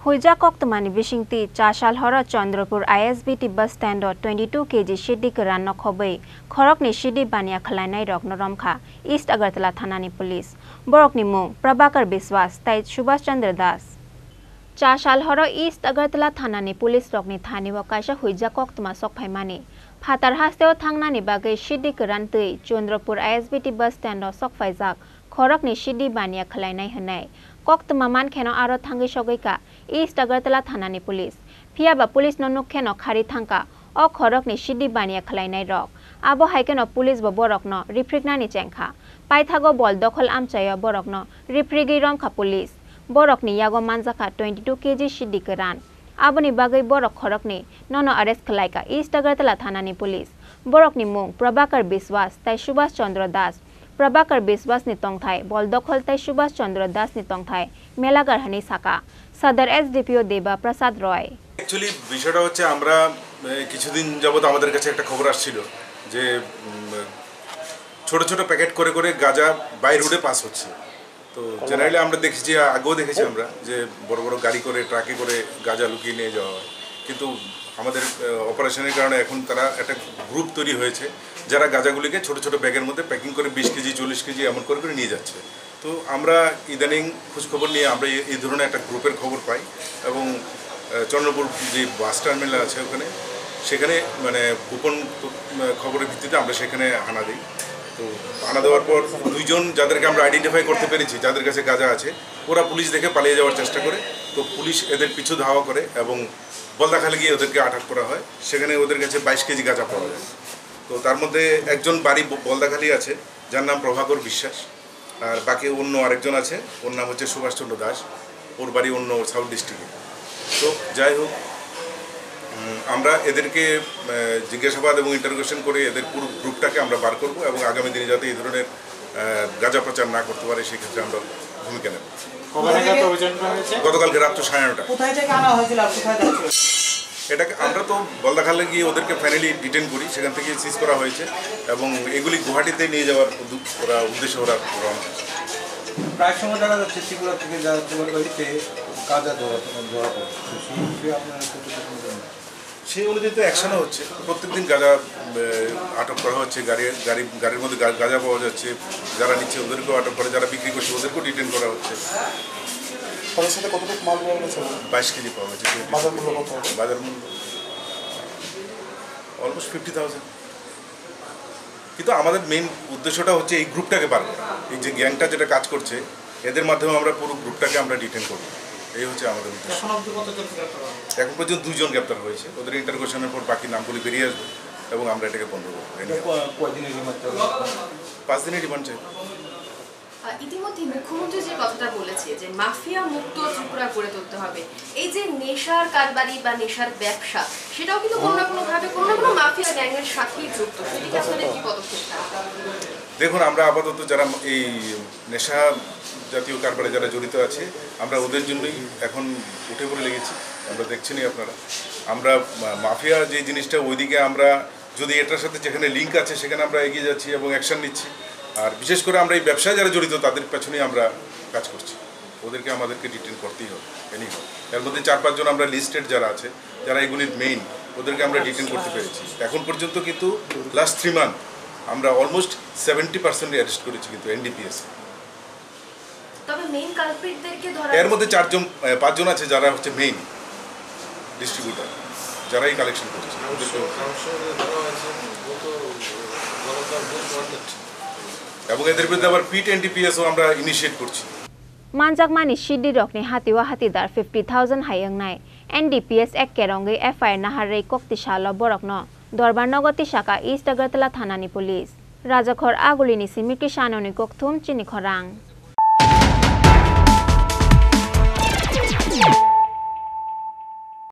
Hoijak Koktwma Bisingtwi Chasal Horo Chandrapur ISBT bus stand 22kg Siddi Khobwi Khoroknwi Siddi Baniya Khlainairokno Romkha East Agartala Thanani Police Bohrokni Mung Prabhakar Biswas tai Subash Chandra Chasal Horo East Agartala Thanani Police Rokni Thani wa kaisa Hoijak Koktwma sokphaimani Phatar hasteo thangnani bagai Siddi Twi Chandrapur ISBT bus stand sokphaijak Khoroknwi Siddi Baniya Khlainairokno Koktwma mankheno aro thangi sogaika East Agartala Thanani Police Phiaba Police no nukheno khari thangka o Khoroknwi Siddi Baniya Khlainairok abo haikeno Police bo Bohrokno rifrignani chengkha paithago bol dokhol amchayo Bohrokno rifrigi Romkha Police Bohrokni yago manjaka 22kg Siddi Kwran aboni bagai Bohrok Khoroknwi nono arrest khlaika East Agartala Thanani Police Bohrokni Mung Prabhakar Biswas tai Subash Chandra Prabhakar Biswas ni tongthai bol dokhol tai Subash Chandra ni tongthai melagar hani saka Sadar SDPO Deba Prasad Roy Actually বিষয়টা হচ্ছে আমরা কিছুদিন যাবত আমাদের কাছে একটা খবর আসছিল যে ছোট ছোট প্যাকেট করে করে গাঁজা বাই রোডে পাস হচ্ছে তো জেনারেলি আমরা দেখেছি আগেও দেখেছি আমরা যে বড় বড় গাড়ি করে ট্রাকে করে গাঁজা লুকিয়ে নিয়ে যাওয়া হয় কিন্তু আমাদের অপারেশনের কারণে এখন তারা একটা গ্রুপ তৈরি হয়েছে যারা গাঁজাগুলিকে ছোট ছোট ব্যাগের মধ্যে প্যাকিং করে 20 কেজি 40 কেজি এমন করে করে নিয়ে যাচ্ছে তো আমরা ইদানিং খোঁজখবর নিয়ে আমরা এই ধরনের একটা গ্রুপের খবর পাই এবং চন্দ্রপুর যে বাস টার্মিনাল আছে ওখানে সেখানে মানে গোপন খবরের ভিত্তিতে আমরা সেখানে হানা দিই তো হানা দেওয়ার পর দুইজন যাদেরকে আমরা আইডেন্টিফাই করতে পেরেছি যাদের কাছে গাঁজা আছে ওরা পুলিশ দেখে পালিয়ে যাওয়ার চেষ্টা করে তো পুলিশ এদের পিছু ধাওয়া করে এবং বলদাখালে গিয়ে ওদেরকে আটক করা হয় সেখানে ওদের কাছে 22 কেজি গাঁজা পাওয়া যায় তো তার মধ্যে একজন বাড়ি বলদাখালি আছে যার নাম প্রভাকর বিশ্বাস আর বাকি অন্য আরেকজন আছে ওর নাম হচ্ছে সুভাষ ওর বাড়ি অন্য সাউথ ডিস্ট্রিক্টে তো যাই হোক আমরা এদেরকে জিজ্ঞাসাবাদ এবং ইন্টারোগেশন করে এদের পুরো গ্রুপটাকে আমরা বার করব এবং আগামী দিনে যাতে এই ধরনের গাঁজা প্রচার না করতে পারে সেই ক্ষেত্রে আমরা ভূমিকা নেব গতকালকে রাত 9:30 কোথায় থেকে আনা হয়েছিল কোথায় যাচ্ছে এটাকে আমরা তো বলদাখালে গিয়ে ওদেরকে ফাইনালি ডিটেইন করি সেখান থেকে সিজ করা হয়েছে এবং এগুলি গুয়াহাটিতে নিয়ে যাওয়ার উদ্দেশ্যে ওরা রওনা প্রায় সময় দেখা যাচ্ছে ত্রিপুরা থেকে যারা তোমার বাড়িতে গাঁজা ধরা সেই অনুযায়ী তো অ্যাকশনও হচ্ছে প্রত্যেকদিন গাঁজা আটক করা হচ্ছে গাড়ির মধ্যে গাঁজা পাওয়া যাচ্ছে যারা নিচ্ছে ওদেরকেও আটক করে যারা বিক্রি করছে ওদেরকেও ডিটেইন করা হচ্ছে তাদের সাথে কতটুকু মাল পাওয়া গেছে 22 কেজি পাওয়া গেছে বাজার মূল্য কত হবে বাজার মূল্য অলমোস্ট 50,000 কিন্তু আমাদের মেইন উদ্দেশ্যটা হচ্ছে এই গ্রুপটাকে বার করা এই যে গ্যাংটা যেটা কাজ করছে এদের মাধ্যমে আমরা পুরো গ্রুপটাকে আমরা ডিটেইন করব এই হচ্ছে আমাদের উদ্দেশ্য এখন পর্যন্ত 2 জন গ্রেপ্তার হয়েছে ওদের ইন্টারোগেশনের পর বাকি নামগুলি বেরিয়ে আসবে এবং আমরা এটাকে বন্ধ করব 5 দিনের রিমান্ড চাই ইতিমধ্যে মুখ্যমন্ত্রী যে কথাটা বলেছে যে মাফিয়া মুক্ত ত্রিপুরা গড়ে তুলতে হবে এই যে নেশার কারবারি বা নেশার ব্যবসা সেটাও কিন্তু কোনো না কোনোভাবে কোনো না কোনো মাফিয়া গ্যাংয়ের সাথেই যুক্ত সেদিকে আপনাদের কি পদক্ষেপ দেখুন আমরা আপাতত যারা এই নেশা জাতীয় কারবারে যারা জড়িত আছে আমরা ওদের জন্যই এখন উঠে পড়ে লেগেছি আমরা দেখছেনই আপনারা আমরা মাফিয়া যে জিনিসটা ওইদিকে আমরা যদি এটার সাথে যেখানে লিঙ্ক আছে সেখানে আমরা এগিয়ে যাচ্ছি এবং অ্যাকশন নিচ্ছি আর বিশেষ করে আমরা এই ব্যবসায় যারা জড়িত তাদের পেছনেই আমরা কাজ করছি ওদেরকে আমাদেরকে ডিটেইন করতেই হবে এর মধ্যে 4-5 জন আমরা লিস্টেড যারা আছে যারা এগুলির মেইন ওদেরকে আমরা ডিটেইন করতে পেরেছি এখন পর্যন্ত কিন্তু লাস্ট 3 মান্থ আমরা অলমোস্ট 70% অ্যারেস্ট করেছি কিন্তু এনডিপিএস তবে মেইন কালপ্রিটদেরকে ধরা এর মধ্যে 5 জন আছে যারা হচ্ছে মেইন ডিস্ট্রিবিউটর যারাই কালেকশন করছে এবং এদের বিরুদ্ধে আবার পিট এনডিপিএসও আমরা ইনিশিয়েট করছি Manjakmani Siddi Rokni hatiwa hatidar 50,000 hayangnai NDPS ek kerongi FIR naharei Koktwma Bohrokno Dorbar Nogoti Shaka East Agartala Thanani Police Rajakhor Agulini Simiki Shanoni Koktwma Chini Khorang